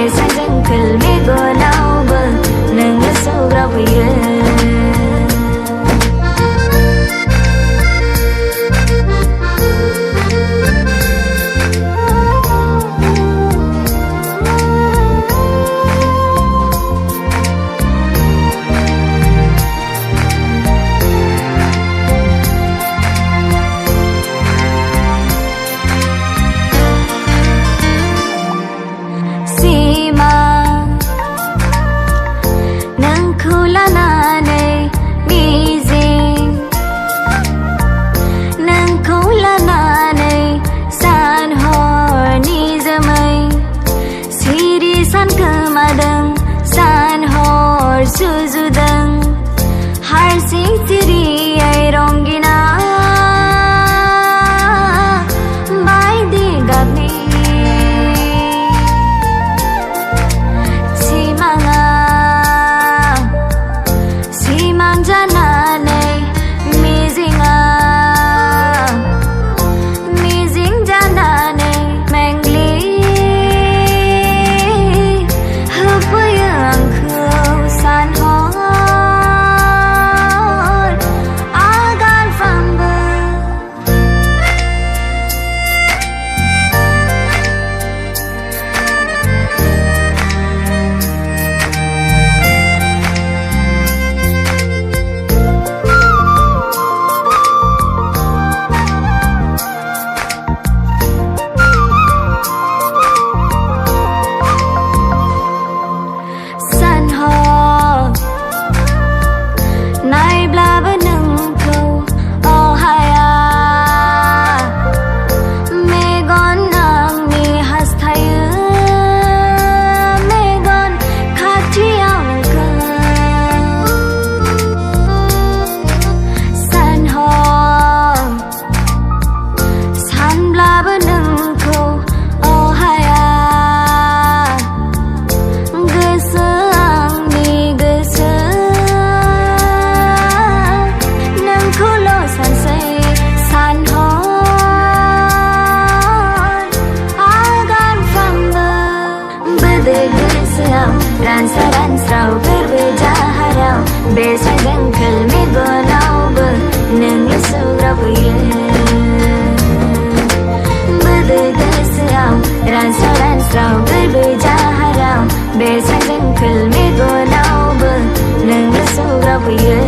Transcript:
Besajeng kelmi gonawbw Nङो sौग्रावबोयो Sankumadwng san hor Sujudwng Harsing Siri Rongina Baidi Gabni Simanga Simang jananwi Mijinga Mijing jananwi San Hor Aagan pambw San Hor Naiblabw Nwngkwo Ohaya Megon आंनि हास्थायो मेगन खाथियाव नोंखौ San Hor सानब्लाबो नोंखौ Ohaya गोसो आंनि गोसो नोंखौल' सानसै San Hor Aagan pambw Bwdwr Gwswaव रानस्राव गोरबो जाहाराव बेसाजों खोलमि गनावबो नोंल' सौग्रावबोयो Bwdwr Gwswaव रानस्राव गोरबो जाहाराव बेसाजों खोलमि गनावबो नोंल' सौग्रावबोयो